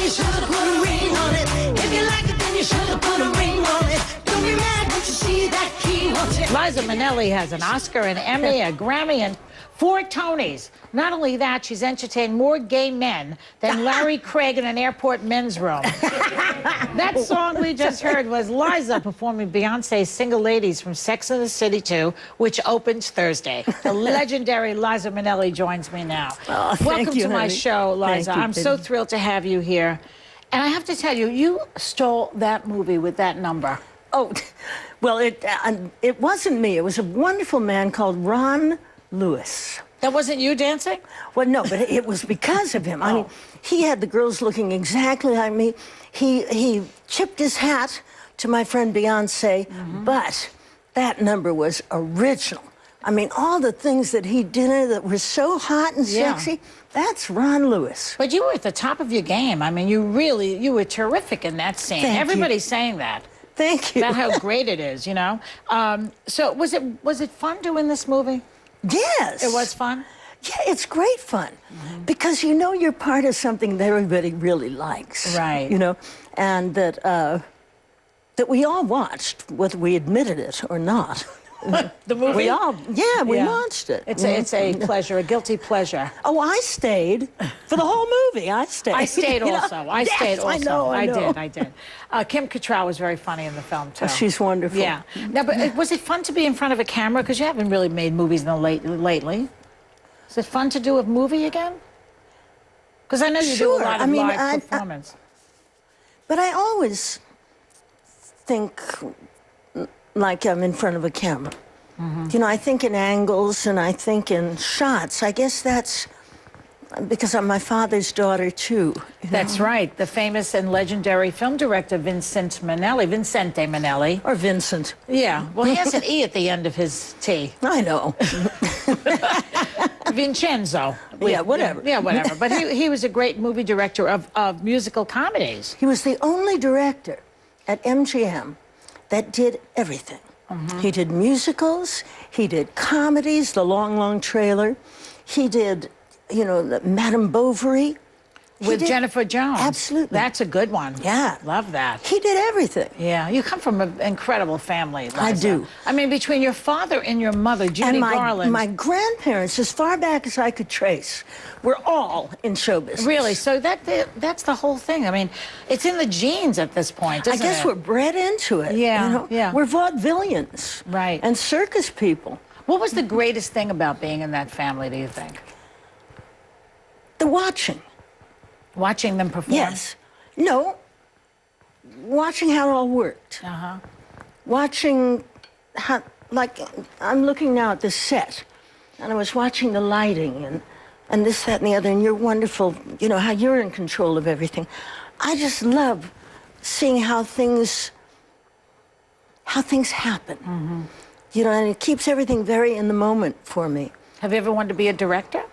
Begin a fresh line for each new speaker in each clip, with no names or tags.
you should have put a ring on it. If you like it, then you should have put a ring on it. Don't be mad when you see that key, won't you?
Liza Minnelli has an Oscar, an Emmy, a Grammy, and 4 Tonys. Not only that, she's entertained more gay men than Larry Craig in an airport men's room. That song we just heard was Liza performing Beyonce's Single Ladies from Sex and the City 2, which opens Thursday. The legendary Liza Minnelli joins me now.
Oh,
Welcome
you,
to my
honey.
show, Liza.
You,
I'm so thrilled to have you here. And I have to tell you, you stole that movie with that number.
Oh, well, it wasn't me. It was a wonderful man called Ron Lewis.
That wasn't you dancing?
Well, no, but it was because of him. I mean, he had the girls looking exactly like me. He chipped his hat to my friend Beyonce, but that number was original. I mean, all the things that he did in it that were so hot and sexy, that's Ron Lewis.
But you were at the top of your game. I mean, you were terrific in that scene. Everybody's saying that.
Thank you.
About how great it is, you know? So was it fun doing this movie?
Yes.
It was fun?
Yeah, it's great fun. Because you know you're part of something that everybody really likes.
Right.
You know, and that we all watched, whether we admitted it or not.
The movie?
We watched it.
It's a pleasure, a guilty pleasure.
Oh, I stayed for the whole movie. I stayed.
I stayed also. I stayed also.
I know.
I did. Kim Cattrall was very funny in the film, too.
Oh, she's wonderful.
Yeah. Now, but was it fun to be in front of a camera? Because you haven't really made movies lately. Is it fun to do a movie again? Because I know you do a lot of live performance.
But I always think like I'm in front of a camera. You know, I think in angles and I think in shots. I guess that's because I'm my father's daughter, too.
That's right. The famous and legendary film director, Vincente Minnelli.
Or Vincent.
Yeah. Well, he has an E at the end of his T.
I know.
Vincenzo.
Yeah, whatever.
Yeah, whatever. But he was a great movie director of musical comedies.
He was the only director at MGM that did everything. He did musicals, he did comedies, The Long, Long Trailer. He did, you know, Madame Bovary.
With Jennifer Jones.
Absolutely.
That's a good one.
Yeah.
Love that.
He did everything.
Yeah. You come from an incredible family, Liza.
I do.
I mean, between your father and your mother, Judy Garland.
And my grandparents, as far back as I could trace, were all in show business.
Really? So that's the whole thing. I mean, it's in the genes at this point, isn't it?
I guess we're bred into it.
Yeah,
you know?
yeah.
We're vaudevillians.
Right.
And circus people.
What was the greatest thing about being in that family, do you think?
The watching.
Watching them perform?
Yes. No. Watching how it all worked. Watching how, like, I'm looking now at the set, and I was watching the lighting and this, that, and the other, and you're wonderful, you know, how you're in control of everything. I just love seeing how things happen. You know, and it keeps everything very in the moment for me.
Have you ever wanted to be a director?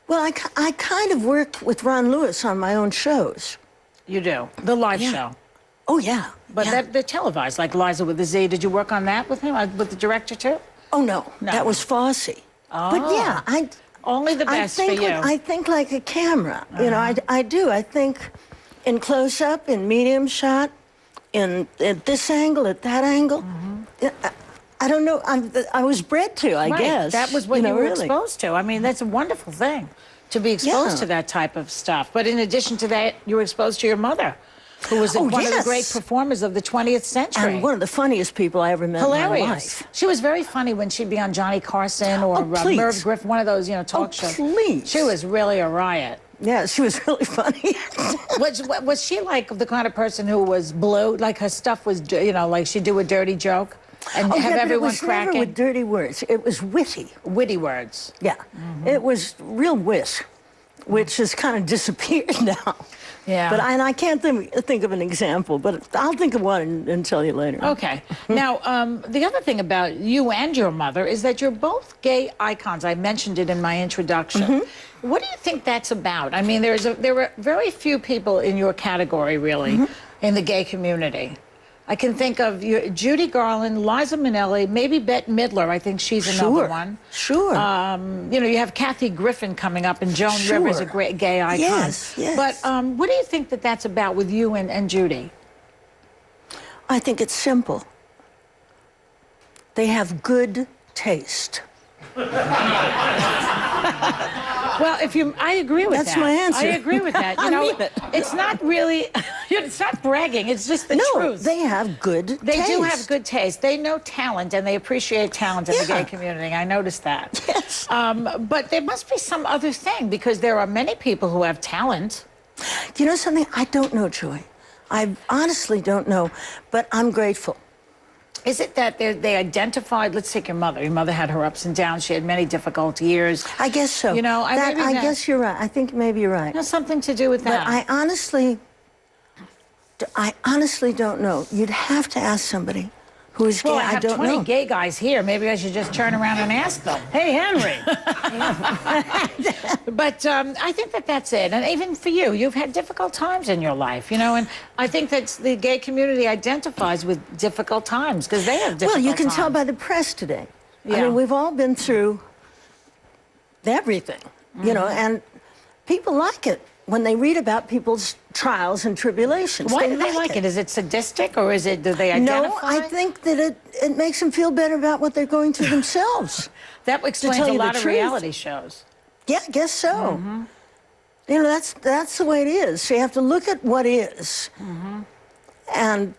Well, I kind of work with Ron Lewis on my own shows.
You do? The live show?
Oh, yeah.
But they're televised, like Liza with the Z. Did you work on that with him, with the director, too?
Oh, no. That was Fosse.
Oh.
But, yeah,
only the best for you.
I think like a camera. You know, I do. I think in close-up, in medium shot, at this angle, at that angle. I don't know. I was bred to, I guess.
That was what you were exposed to. I mean, that's a wonderful thing, to be exposed to that type of stuff. But in addition to that, you were exposed to your mother, who was one of the great performers of the 20th century.
And one of the funniest people I ever met in my life.
She was very funny when she'd be on Johnny Carson or Merv Griffin, one of those, you know, talk shows.
Please.
She was really a riot.
Yeah, she was really funny.
Was she like the kind of person who was blue? Like her stuff was, you know, like she'd do a dirty joke? And have everyone cracking?
It was never with dirty words. It was witty.
Witty words.
Yeah. It was real wit, which has kind of disappeared now.
Yeah.
But I can't think of an example, but I'll think of one and tell you later.
Okay. Now, the other thing about you and your mother is that you're both gay icons. I mentioned it in my introduction. What do you think that's about? I mean, there are very few people in your category, really, in the gay community. I can think of Judy Garland, Liza Minnelli, maybe Bette Midler. I think she's another one.
Sure.
You know, you have Kathy Griffin coming up, and Joan Rivers, a great gay icon.
Yes, yes.
But what do you think that that's about with you and Judy?
I think it's simple. They have good taste.
Well, I agree with that.
That's my answer.
I agree with that. You
I
know,
mean it.
It's not really, it's not bragging. It's just the truth.
They have good taste.
They do have good taste. They know talent, and they appreciate talent in the gay community. I noticed that.
Yes.
But there must be some other thing, because there are many people who have talent.
Do you know something? I don't know, Joy. I honestly don't know, but I'm grateful.
Is it that they identified, let's take your mother. Your mother had her ups and downs. She had many difficult years.
I guess so.
You know,
I guess you're right. I think maybe you're right.
Has something to do with that.
But I honestly don't know. You'd have to ask somebody who is gay.
Well, I have
don't
20
know.
gay guys here. Maybe I should just turn around and ask them.
Hey, Henry.
But I think that's it. And even for you, you've had difficult times in your life, you know, and I think that the gay community identifies with difficult times, because they have difficult
Well, you can
times.
tell by the press today.
Yeah.
I mean, we've all been through everything, you know, and people like it when they read about people's trials and tribulations.
Why do they like it? Is it sadistic, or do they identify?
No, I think that it makes them feel better about what they're going through themselves.
That explains
tell
a
you the
lot of
truth.
reality shows.
Yeah, I guess so. You know, that's the way it is. So you have to look at what is and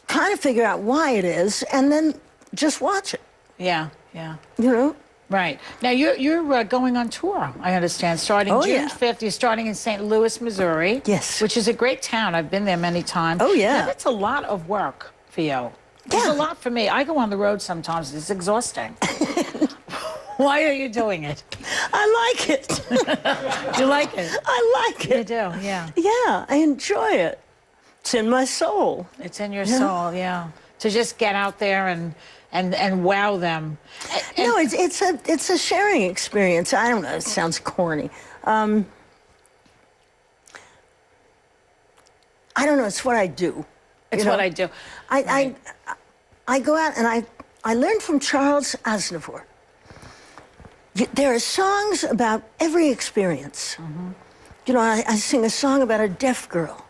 kind of figure out why it is, and then just watch it,
Yeah, yeah.
you know?
Right. Now, you're going on tour, I understand, starting
Oh,
June
yeah.
5th. You're starting in St. Louis, Missouri.
Yes.
Which is a great town. I've been there many times.
Oh, yeah.
Now, that's a lot of work for you. It's
Yeah.
a lot for me. I go on the road sometimes. It's exhausting. Why are you doing it?
I like it.
You like it?
I like
You
it.
do, yeah.
Yeah, I enjoy it. It's in my soul.
It's in your soul, yeah. To just get out there and wow them. And-
No, it's a sharing experience. I don't know, it sounds corny. I don't know, it's what I do.
It's
you know?
what I do.
I go out and I learned from Charles Aznavour. There are songs about every experience. You know, I sing a song about a deaf girl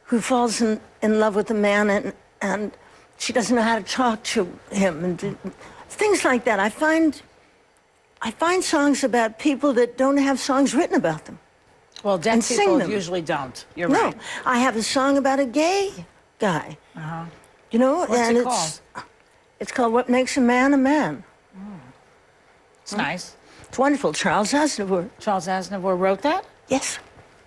who falls in love with a man and she doesn't know how to talk to him and things like that. I find songs about people that don't have songs written about them.
Well, deaf
and sing
people
them.
usually don't. You're
No,
right.
I have a song about a gay guy. You know,
What's
and
it called?
it's called "What Makes a Man a Man."
It's nice.
It's wonderful. Charles Aznavour.
Charles Aznavour wrote that?
Yes.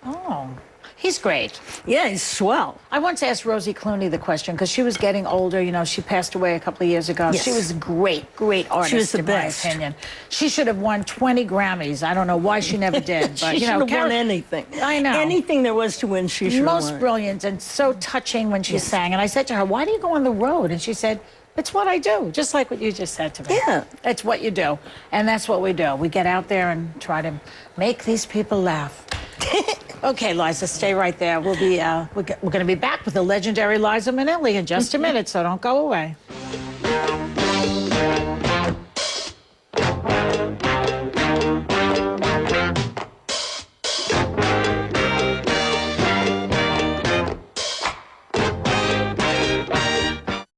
Oh, he's great.
Yeah, he's swell.
I once asked Rosie Clooney the question, because she was getting older. You know, she passed away a couple of years ago.
Yes.
She was a great artist,
was the
in
best.
my opinion. She should have won 20 Grammys. I don't know why she never did. But,
She
you know,
should have won anything.
I know.
Anything there was to win, she should have
Most
won.
brilliant and so touching when she sang. And I said to her, why do you go on the road? And she said, it's what I do, just like what you just said to me.
Yeah.
It's what you do. And that's what we do. We get out there and try to make these people laugh. Okay, Liza, stay right there. We'll be we're going to be back with the legendary Liza Minnelli in just a minute, so don't go away.